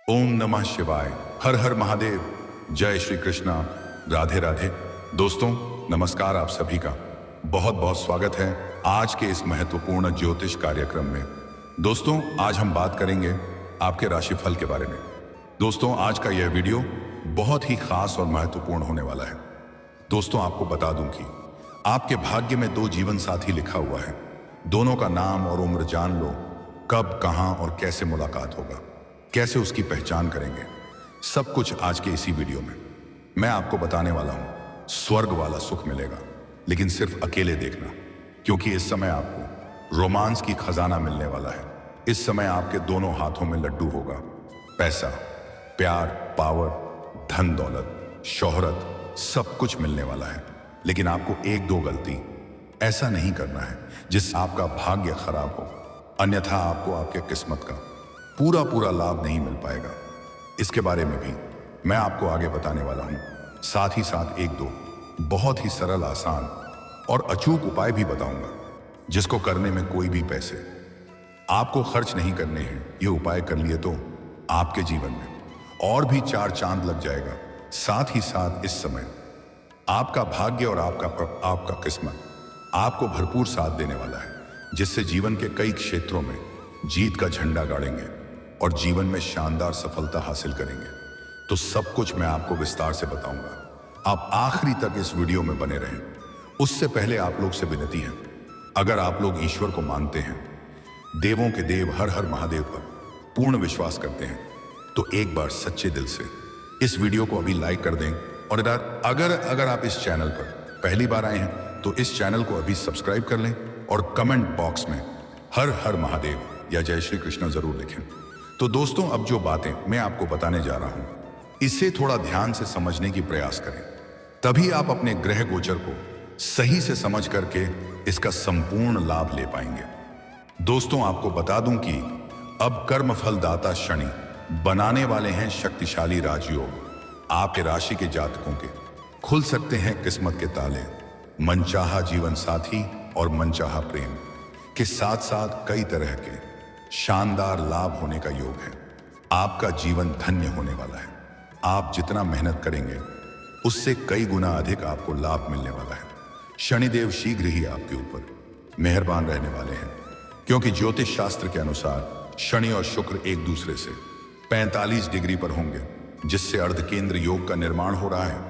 ओम नमः शिवाय। हर हर महादेव। जय श्री कृष्णा। राधे राधे। दोस्तों नमस्कार, आप सभी का बहुत बहुत स्वागत है आज के इस महत्वपूर्ण ज्योतिष कार्यक्रम में। दोस्तों आज हम बात करेंगे आपके राशिफल के बारे में। दोस्तों आज का यह वीडियो बहुत ही खास और महत्वपूर्ण होने वाला है। दोस्तों आपको बता दूं कि आपके भाग्य में 2 जीवन साथी लिखा हुआ है। दोनों का नाम और उम्र जान लो, कब, कहां और कैसे मुलाकात होगा, कैसे उसकी पहचान करेंगे, सब कुछ आज के इसी वीडियो में मैं आपको बताने वाला हूं। स्वर्ग वाला सुख मिलेगा, लेकिन सिर्फ अकेले देखना, क्योंकि इस समय आपको रोमांस की खजाना मिलने वाला है। इस समय आपके दोनों हाथों में लड्डू होगा। पैसा, प्यार, पावर, धन दौलत, शोहरत, सब कुछ मिलने वाला है। लेकिन आपको 1-2 गलती ऐसा नहीं करना है जिससे आपका भाग्य खराब हो, अन्यथा आपको आपके किस्मत का पूरा लाभ नहीं मिल पाएगा। इसके बारे में भी मैं आपको आगे बताने वाला हूं। साथ ही साथ 1-2 बहुत ही सरल, आसान और अचूक उपाय भी बताऊंगा, जिसको करने में कोई भी पैसे आपको खर्च नहीं करने हैं। ये उपाय कर लिए तो आपके जीवन में और भी 4 चांद लग जाएगा। साथ ही साथ इस समय आपका भाग्य और आपका किस्मत आपको भरपूर साथ देने वाला है, जिससे जीवन के कई क्षेत्रों में जीत का झंडा गाड़ेंगे और जीवन में शानदार सफलता हासिल करेंगे। तो सब कुछ मैं आपको विस्तार से बताऊंगा। आप आखिरी तक इस वीडियो में बने रहें। उससे पहले आप लोग से विनती है, अगर आप लोग ईश्वर को मानते हैं, देवों के देव हर हर महादेव पर पूर्ण विश्वास करते हैं, तो एक बार सच्चे दिल से इस वीडियो को अभी लाइक कर दें। और अगर आप इस चैनल पर पहली बार आए हैं तो इस चैनल को अभी सब्सक्राइब कर लें और कमेंट बॉक्स में हर हर महादेव या जय श्री कृष्ण जरूर लिखें। तो दोस्तों अब जो बातें मैं आपको बताने जा रहा हूं, इसे थोड़ा ध्यान से समझने की प्रयास करें, तभी आप अपने ग्रह गोचर को सही से समझ करके इसका संपूर्ण लाभ ले पाएंगे। दोस्तों आपको बता दूं कि अब कर्मफल दाता शनि बनाने वाले हैं शक्तिशाली राजयोग। आपके राशि के जातकों के खुल सकते हैं किस्मत के ताले। मनचाहा जीवन साथी और मनचाहा प्रेम के साथ साथ कई तरह के शानदार लाभ होने का योग है। आपका जीवन धन्य होने वाला है। आप जितना मेहनत करेंगे उससे कई गुना अधिक आपको लाभ मिलने वाला है। शनिदेव शीघ्र ही आपके ऊपर मेहरबान रहने वाले हैं, क्योंकि ज्योतिष शास्त्र के अनुसार शनि और शुक्र एक दूसरे से 45 डिग्री पर होंगे, जिससे अर्धकेंद्र योग का निर्माण हो रहा है।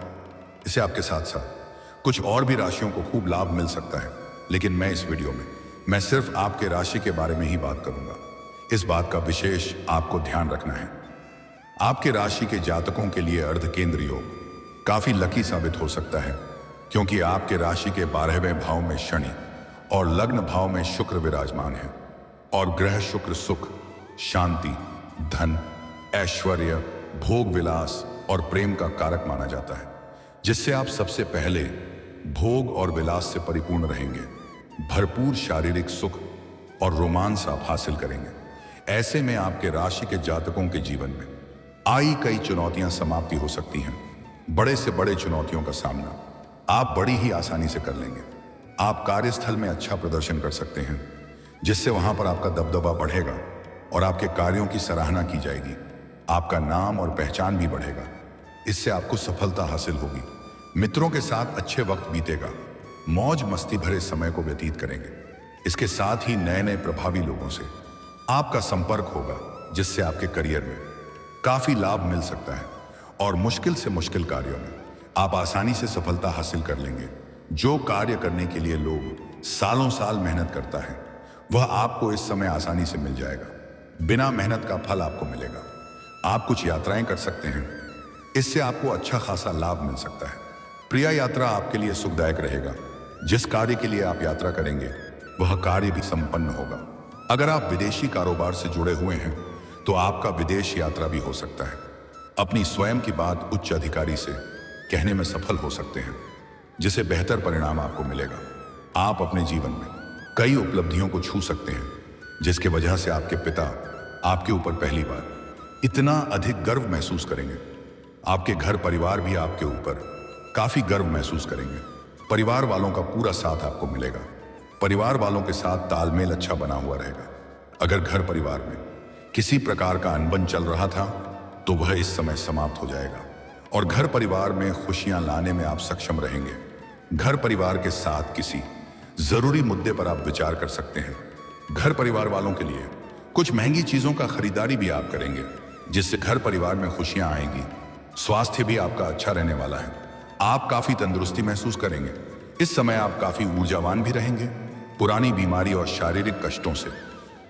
इसे आपके साथ साथ कुछ और भी राशियों को खूब लाभ मिल सकता है, लेकिन मैं इस वीडियो में मैं सिर्फ आपके राशि के बारे में ही बात करूंगा। इस बात का विशेष आपको ध्यान रखना है। आपके राशि के जातकों के लिए अर्धकेंद्र योग काफी लकी साबित हो सकता है, क्योंकि आपके राशि के 12वें भाव में शनि और लग्न भाव में शुक्र विराजमान है। और ग्रह शुक्र सुख, शांति, धन, ऐश्वर्य, भोग विलास और प्रेम का कारक माना जाता है, जिससे आप सबसे पहले भोग और विलास से परिपूर्ण रहेंगे। भरपूर शारीरिक सुख और रोमांस आप हासिल करेंगे। ऐसे में आपके राशि के जातकों के जीवन में आई कई चुनौतियां समाप्ति हो सकती हैं। बड़े से बड़े चुनौतियों का सामना आप बड़ी ही आसानी से कर लेंगे। आप कार्यस्थल में अच्छा प्रदर्शन कर सकते हैं, जिससे वहां पर आपका दबदबा बढ़ेगा और आपके कार्यों की सराहना की जाएगी। आपका नाम और पहचान भी बढ़ेगा। इससे आपको सफलता हासिल होगी। मित्रों के साथ अच्छे वक्त बीतेगा। मौज मस्ती भरे समय को व्यतीत करेंगे। इसके साथ ही नए नए प्रभावी लोगों से आपका संपर्क होगा, जिससे आपके करियर में काफी लाभ मिल सकता है और मुश्किल से मुश्किल कार्यों में आप आसानी से सफलता हासिल कर लेंगे। जो कार्य करने के लिए लोग सालों साल मेहनत करता है, वह आपको इस समय आसानी से मिल जाएगा। बिना मेहनत का फल आपको मिलेगा। आप कुछ यात्राएं कर सकते हैं, इससे आपको अच्छा खासा लाभ मिल सकता है। प्रिय यात्रा आपके लिए सुखदायक रहेगा। जिस कार्य के लिए आप यात्रा करेंगे वह कार्य भी संपन्न होगा। अगर आप विदेशी कारोबार से जुड़े हुए हैं तो आपका विदेश यात्रा भी हो सकता है। अपनी स्वयं की बात उच्च अधिकारी से कहने में सफल हो सकते हैं, जिससे बेहतर परिणाम आपको मिलेगा। आप अपने जीवन में कई उपलब्धियों को छू सकते हैं, जिसके वजह से आपके पिता आपके ऊपर पहली बार इतना अधिक गर्व महसूस करेंगे। आपके घर परिवार भी आपके ऊपर काफी गर्व महसूस करेंगे। परिवार वालों का पूरा साथ आपको मिलेगा। परिवार वालों के साथ तालमेल अच्छा बना हुआ रहेगा। अगर घर परिवार में किसी प्रकार का अनबन चल रहा था तो वह इस समय समाप्त हो जाएगा और घर परिवार में खुशियां लाने में आप सक्षम रहेंगे। घर परिवार के साथ किसी जरूरी मुद्दे पर आप विचार कर सकते हैं। घर परिवार वालों के लिए कुछ महंगी चीजों का खरीदारी भी आप करेंगे, जिससे घर परिवार में खुशियां आएंगी। स्वास्थ्य भी आपका अच्छा रहने वाला है। आप काफी तंदुरुस्ती महसूस करेंगे। इस समय आप काफी ऊर्जावान भी रहेंगे। पुरानी बीमारी और शारीरिक कष्टों से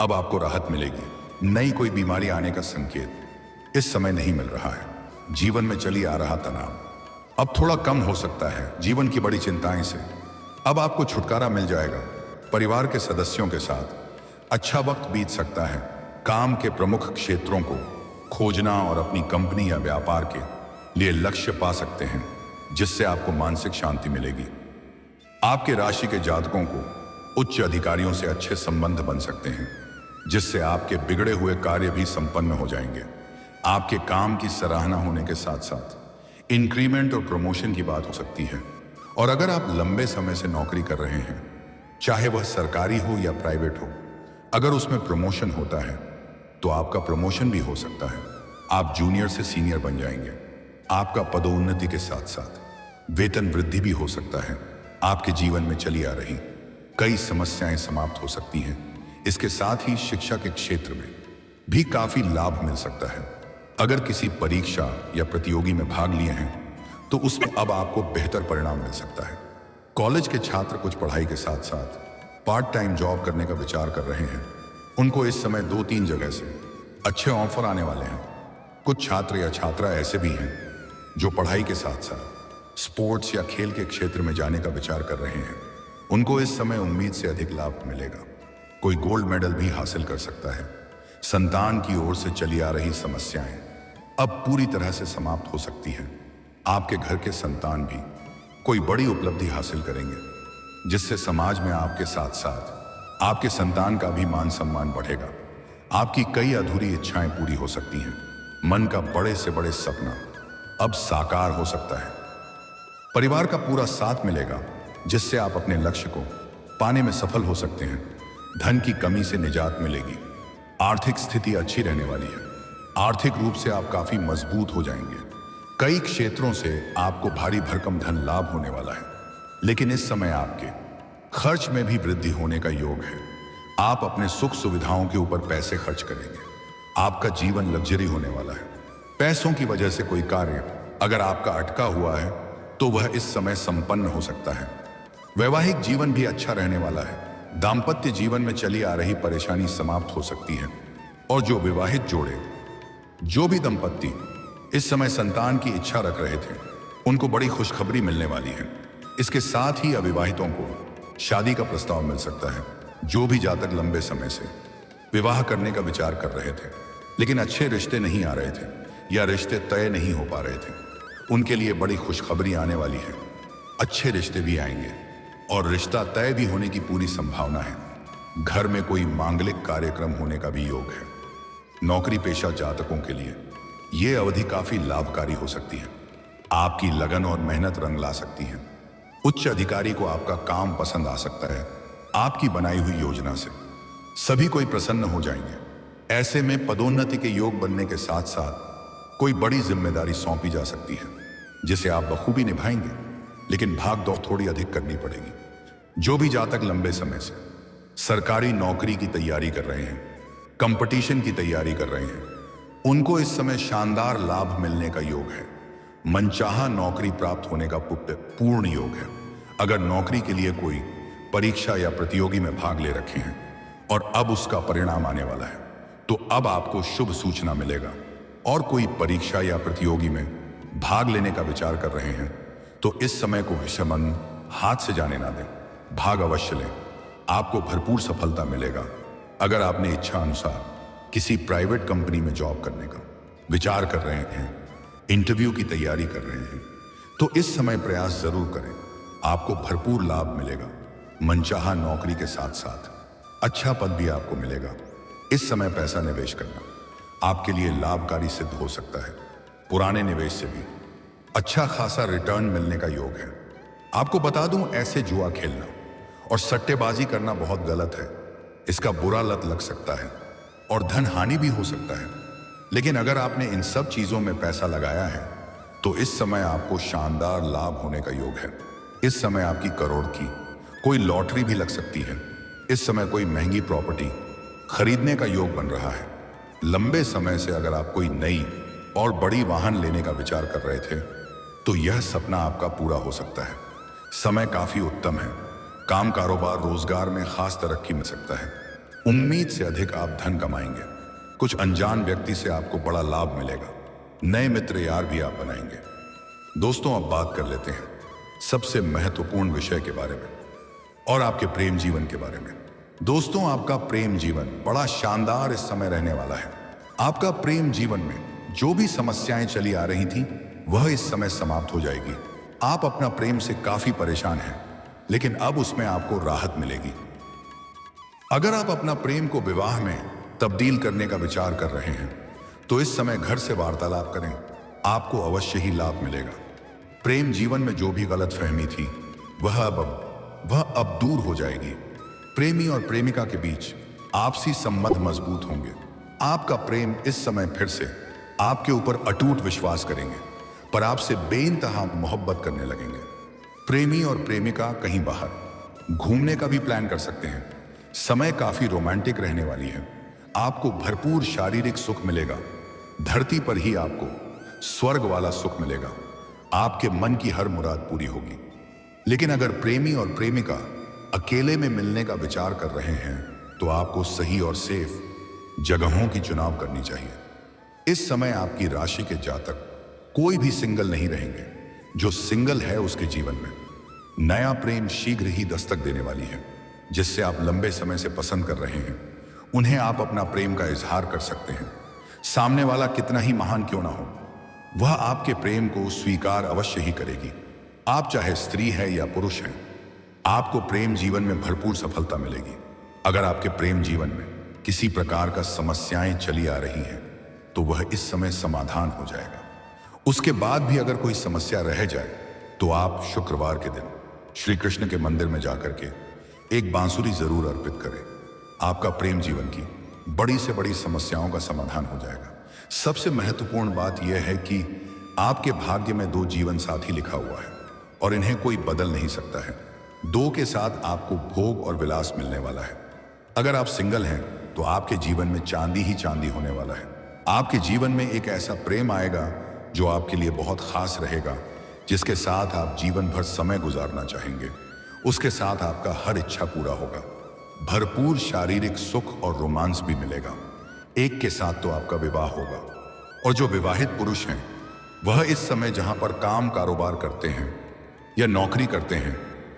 अब आपको राहत मिलेगी। नई कोई बीमारी आने का संकेत इस समय नहीं मिल रहा है। जीवन में चली आ रहा तनाव अब थोड़ा कम हो सकता है। जीवन की बड़ी चिंताएं से अब आपको छुटकारा मिल जाएगा। परिवार के सदस्यों के साथ अच्छा वक्त बीत सकता है। काम के प्रमुख क्षेत्रों को खोजना और अपनी कंपनी या व्यापार के लिए लक्ष्य पा सकते हैं, जिससे आपको मानसिक शांति मिलेगी। आपके राशि के जातकों को उच्च अधिकारियों से अच्छे संबंध बन सकते हैं, जिससे आपके बिगड़े हुए कार्य भी संपन्न हो जाएंगे। आपके काम की सराहना होने के साथ साथ इंक्रीमेंट और प्रमोशन की बात हो सकती है। और अगर आप लंबे समय से नौकरी कर रहे हैं, चाहे वह सरकारी हो या प्राइवेट हो, अगर उसमें प्रमोशन होता है तो आपका प्रमोशन भी हो सकता है। आप जूनियर से सीनियर बन जाएंगे। आपका पदोन्नति के साथ साथ वेतन वृद्धि भी हो सकता है। आपके जीवन में चली आ रही कई समस्याएं समाप्त हो सकती हैं। इसके साथ ही शिक्षा के क्षेत्र में भी काफी लाभ मिल सकता है। अगर किसी परीक्षा या प्रतियोगी में भाग लिए हैं तो उसमें अब आपको बेहतर परिणाम मिल सकता है। कॉलेज के छात्र कुछ पढ़ाई के साथ साथ पार्ट टाइम जॉब करने का विचार कर रहे हैं। उनको इस समय 2-3 जगह से अच्छे ऑफर आने वाले हैं। कुछ छात्र या छात्रा ऐसे भी हैं जो पढ़ाई के साथ साथ स्पोर्ट्स या खेल के क्षेत्र में जाने का विचार कर रहे हैं। उनको इस समय उम्मीद से अधिक लाभ मिलेगा। कोई गोल्ड मेडल भी हासिल कर सकता है। संतान की ओर से चली आ रही समस्याएं अब पूरी तरह से समाप्त हो सकती हैं। आपके घर के संतान भी कोई बड़ी उपलब्धि हासिल करेंगे, जिससे समाज में आपके साथ साथ आपके संतान का भी मान सम्मान बढ़ेगा। आपकी कई अधूरी इच्छाएं पूरी हो सकती हैं। मन का बड़े से बड़े सपना अब साकार हो सकता है। परिवार का पूरा साथ मिलेगा, जिससे आप अपने लक्ष्य को पाने में सफल हो सकते हैं। धन की कमी से निजात मिलेगी। आर्थिक स्थिति अच्छी रहने वाली है। आर्थिक रूप से आप काफी मजबूत हो जाएंगे। कई क्षेत्रों से आपको भारी भरकम धन लाभ होने वाला है, लेकिन इस समय आपके खर्च में भी वृद्धि होने का योग है। आप अपने सुख सुविधाओं के ऊपर पैसे खर्च करेंगे। आपका जीवन लग्जरी होने वाला है। पैसों की वजह से कोई कार्य अगर आपका अटका हुआ है तो वह इस समय संपन्न हो सकता है। वैवाहिक जीवन भी अच्छा रहने वाला है। दाम्पत्य जीवन में चली आ रही परेशानी समाप्त हो सकती है। और जो विवाहित जोड़े, जो भी दंपत्ति इस समय संतान की इच्छा रख रहे थे, उनको बड़ी खुशखबरी मिलने वाली है। इसके साथ ही अविवाहितों को शादी का प्रस्ताव मिल सकता है। जो भी जातक लंबे समय से विवाह करने का विचार कर रहे थे, लेकिन अच्छे रिश्ते नहीं आ रहे थे या रिश्ते तय नहीं हो पा रहे थे, उनके लिए बड़ी खुशखबरी आने वाली है। अच्छे रिश्ते भी आएंगे और रिश्ता तय भी होने की पूरी संभावना है। घर में कोई मांगलिक कार्यक्रम होने का भी योग है। नौकरी पेशा जातकों के लिए ये अवधि काफी लाभकारी हो सकती है। आपकी लगन और मेहनत रंग ला सकती है। उच्च अधिकारी को आपका काम पसंद आ सकता है। आपकी बनाई हुई योजना से सभी कोई प्रसन्न हो जाएंगे। ऐसे में पदोन्नति के योग बनने के साथ साथ कोई बड़ी जिम्मेदारी सौंपी जा सकती है, जिसे आप बखूबी निभाएंगे, लेकिन भाग दौड़ थोड़ी अधिक करनी पड़ेगी। जो भी जातक लंबे समय से सरकारी नौकरी की तैयारी कर रहे हैं, कंपटीशन की तैयारी कर रहे हैं, उनको इस समय शानदार लाभ मिलने का योग है। मनचाहा नौकरी प्राप्त होने का पूर्ण योग है। अगर नौकरी के लिए कोई परीक्षा या प्रतियोगी में भाग ले रखे हैं और अब उसका परिणाम आने वाला है, तो अब आपको शुभ सूचना मिलेगा। और कोई परीक्षा या प्रतियोगी में भाग लेने का विचार कर रहे हैं, तो इस समय को विषमन हाथ से जाने ना दें। भाग अवश्य लें। आपको भरपूर सफलता मिलेगा। अगर आपने इच्छा अनुसार किसी प्राइवेट कंपनी में जॉब करने का विचार कर रहे हैं, इंटरव्यू की तैयारी कर रहे हैं, तो इस समय प्रयास जरूर करें। आपको भरपूर लाभ मिलेगा। मनचाहा नौकरी के साथ साथ अच्छा पद भी आपको मिलेगा। इस समय पैसा निवेश करना आपके लिए लाभकारी सिद्ध हो सकता है। पुराने निवेश से भी अच्छा खासा रिटर्न मिलने का योग है। आपको बता दूं, ऐसे जुआ खेलना और सट्टेबाजी करना बहुत गलत है। इसका बुरा लत लग सकता है और धन हानि भी हो सकता है। लेकिन अगर आपने इन सब चीजों में पैसा लगाया है तो इस समय आपको शानदार लाभ होने का योग है। इस समय आपकी करोड़ की कोई लॉटरी भी लग सकती है। इस समय कोई महंगी प्रॉपर्टी खरीदने का योग बन रहा है। लंबे समय से अगर आप कोई नई और बड़ी वाहन लेने का विचार कर रहे थे तो यह सपना आपका पूरा हो सकता है। समय काफी उत्तम है। काम, कारोबार, रोजगार में खास तरक्की मिल सकता है। उम्मीद से अधिक आप धन कमाएंगे। कुछ अनजान व्यक्ति से आपको बड़ा लाभ मिलेगा। नए मित्र यार भी आप बनाएंगे। दोस्तों, अब बात कर लेते हैं सबसे महत्वपूर्ण विषय के बारे में और आपके प्रेम जीवन के बारे में। दोस्तों, आपका प्रेम जीवन बड़ा शानदार इस समय रहने वाला है। आपका प्रेम जीवन में जो भी समस्याएं चली आ रही थी वह इस समय समाप्त हो जाएगी। आप अपना प्रेम से काफी परेशान हैं, लेकिन अब उसमें आपको राहत मिलेगी। अगर आप अपना प्रेम को विवाह में तब्दील करने का विचार कर रहे हैं तो इस समय घर से वार्तालाप करें, आपको अवश्य ही लाभ मिलेगा। प्रेम जीवन में जो भी गलतफहमी थी वह अब दूर हो जाएगी। प्रेमी और प्रेमिका के बीच आपसी संबंध मजबूत होंगे। आपका प्रेम इस समय फिर से आपके ऊपर अटूट विश्वास करेंगे, पर आपसे बेइंतहा मोहब्बत करने लगेंगे। प्रेमी और प्रेमिका कहीं बाहर घूमने का भी प्लान कर सकते हैं। समय काफी रोमांटिक रहने वाली है। आपको भरपूर शारीरिक सुख मिलेगा। धरती पर ही आपको स्वर्ग वाला सुख मिलेगा। आपके मन की हर मुराद पूरी होगी। लेकिन अगर प्रेमी और प्रेमिका अकेले में मिलने का विचार कर रहे हैं तो आपको सही और सेफ जगहों की चुनाव करनी चाहिए। इस समय आपकी राशि के जातक कोई भी सिंगल नहीं रहेंगे। जो सिंगल है उसके जीवन में नया प्रेम शीघ्र ही दस्तक देने वाली है। जिससे आप लंबे समय से पसंद कर रहे हैं उन्हें आप अपना प्रेम का इजहार कर सकते हैं। सामने वाला कितना ही महान क्यों ना हो, वह आपके प्रेम को स्वीकार अवश्य ही करेगी। आप चाहे स्त्री है या पुरुष हैं, आपको प्रेम जीवन में भरपूर सफलता मिलेगी। अगर आपके प्रेम जीवन में किसी प्रकार का समस्याएं चली आ रही हैं तो वह इस समय समाधान हो जाएगा। उसके बाद भी अगर कोई समस्या रह जाए तो आप शुक्रवार के दिन श्री कृष्ण के मंदिर में जाकर के एक बांसुरी जरूर अर्पित करें। आपका प्रेम जीवन की बड़ी से बड़ी समस्याओं का समाधान हो जाएगा। सबसे महत्वपूर्ण बात यह है कि आपके भाग्य में 2 जीवन साथी लिखा हुआ है और इन्हें कोई बदल नहीं सकता है। 2 के साथ आपको भोग और विलास मिलने वाला है। अगर आप सिंगल हैं तो आपके जीवन में चांदी ही चांदी होने वाला है। आपके जीवन में एक ऐसा प्रेम आएगा जो आपके लिए बहुत खास रहेगा, जिसके साथ आप जीवन भर समय गुजारना चाहेंगे। उसके साथ आपका हर इच्छा पूरा होगा। भरपूर शारीरिक सुख और रोमांस भी मिलेगा। एक के साथ तो आपका विवाह होगा। और जो विवाहित पुरुष हैं वह इस समय जहां पर काम कारोबार करते हैं या नौकरी करते हैं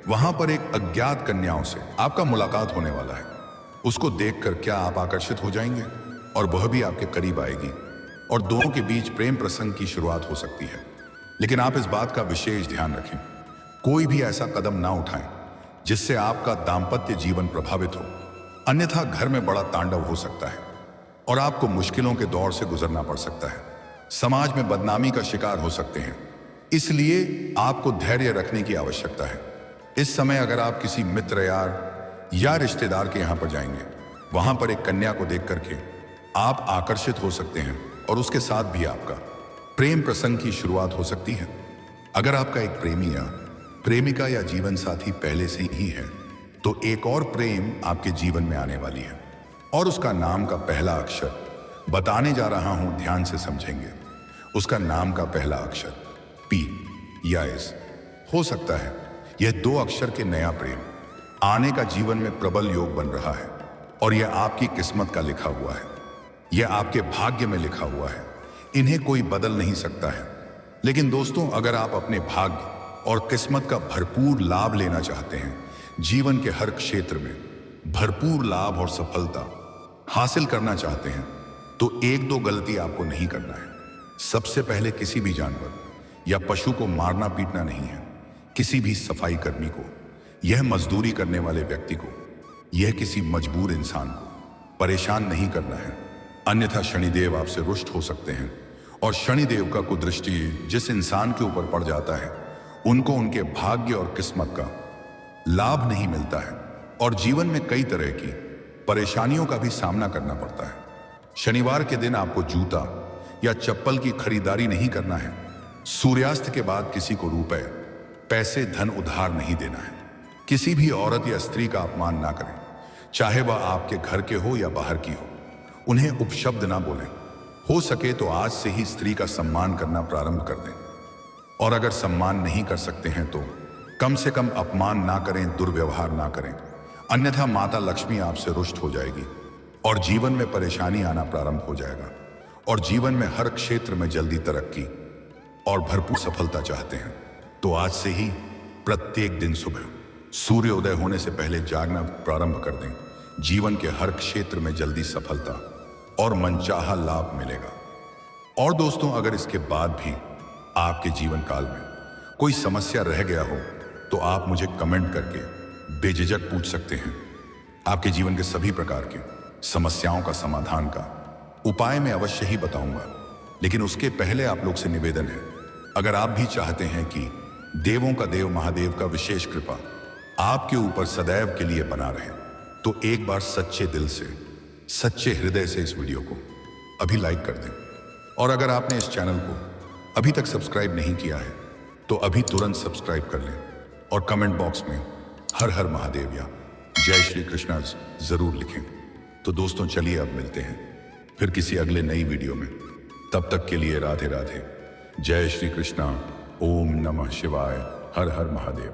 वहां पर एक अज्ञात कन्याओं से आपका मुलाकात होने वाला है। उसको देखकर क्या आप आकर्षित हो जाएंगे और वह भी आपके करीब आएगी और दोनों के बीच प्रेम प्रसंग की शुरुआत हो सकती है। लेकिन आप इस बात का विशेष ध्यान रखें, कोई भी ऐसा कदम ना उठाएं जिससे आपका दाम्पत्य जीवन प्रभावित हो, अन्यथा घर में बड़ा तांडव हो सकता है और आपको मुश्किलों के दौर से गुजरना पड़ सकता है। समाज में बदनामी का शिकार हो सकते हैं। इसलिए आपको धैर्य रखने की आवश्यकता है। इस समय अगर आप किसी मित्र यार या रिश्तेदार के यहां पर जाएंगे, वहां पर एक कन्या को देख करके आप आकर्षित हो सकते हैं और उसके साथ भी आपका प्रेम प्रसंग की शुरुआत हो सकती है। अगर आपका एक प्रेमी या प्रेमिका या जीवन साथी पहले से ही है तो एक और प्रेम आपके जीवन में आने वाली है और उसका नाम का पहला अक्षर बताने जा रहा हूं, ध्यान से समझेंगे। उसका नाम का पहला अक्षर P या S हो सकता है। यह 2 अक्षर के नया प्रेम आने का जीवन में प्रबल योग बन रहा है और यह आपकी किस्मत का लिखा हुआ है। यह आपके भाग्य में लिखा हुआ है। इन्हें कोई बदल नहीं सकता है। लेकिन दोस्तों, अगर आप अपने भाग्य और किस्मत का भरपूर लाभ लेना चाहते हैं, जीवन के हर क्षेत्र में भरपूर लाभ और सफलता हासिल करना चाहते हैं, तो 1-2 गलती आपको नहीं करना है। सबसे पहले किसी भी जानवर या पशु को मारना पीटना नहीं है। किसी भी सफाई कर्मी को, यह मजदूरी करने वाले व्यक्ति को, यह किसी मजबूर इंसान को परेशान नहीं करना है, अन्यथा शनिदेव आपसे रुष्ट हो सकते हैं। और शनिदेव का कुदृष्टि जिस इंसान के ऊपर पड़ जाता है उनको उनके भाग्य और किस्मत का लाभ नहीं मिलता है और जीवन में कई तरह की परेशानियों का भी सामना करना पड़ता है। शनिवार के दिन आपको जूता या चप्पल की खरीदारी नहीं करना है। सूर्यास्त के बाद किसी को रुपए, पैसे, धन उधार नहीं देना है। किसी भी औरत या स्त्री का अपमान ना करें, चाहे वह आपके घर के हो या बाहर की हो। उन्हें उपशब्द ना बोलें। हो सके तो आज से ही स्त्री का सम्मान करना प्रारंभ कर दें। और अगर सम्मान नहीं कर सकते हैं तो कम से कम अपमान ना करें, दुर्व्यवहार ना करें, अन्यथा माता लक्ष्मी आपसे रुष्ट हो जाएगी और जीवन में परेशानी आना प्रारंभ हो जाएगा। और जीवन में हर क्षेत्र में जल्दी तरक्की और भरपूर सफलता चाहते हैं तो आज से ही प्रत्येक दिन सुबह सूर्योदय होने से पहले जागना प्रारंभ कर दें। जीवन के हर क्षेत्र में जल्दी सफलता और मनचाहा लाभ मिलेगा। और दोस्तों, अगर इसके बाद भी आपके जीवन काल में कोई समस्या रह गया हो तो आप मुझे कमेंट करके बेझिझक पूछ सकते हैं। आपके जीवन के सभी प्रकार के समस्याओं का समाधान का उपाय मैं अवश्य ही बताऊंगा। लेकिन उसके पहले आप लोग से निवेदन है, अगर आप भी चाहते हैं कि देवों का देव महादेव का विशेष कृपा आपके ऊपर सदैव के लिए बना रहे, तो एक बार सच्चे दिल से, सच्चे हृदय से इस वीडियो को अभी लाइक कर दें। और अगर आपने इस चैनल को अभी तक सब्सक्राइब नहीं किया है तो अभी तुरंत सब्सक्राइब कर लें और कमेंट बॉक्स में हर हर महादेव या जय श्री कृष्णा जरूर लिखें। तो दोस्तों, चलिए अब मिलते हैं फिर किसी अगले नई वीडियो में। तब तक के लिए राधे राधे, जय श्री कृष्णा, ओम नमः शिवाय, हर हर महादेव।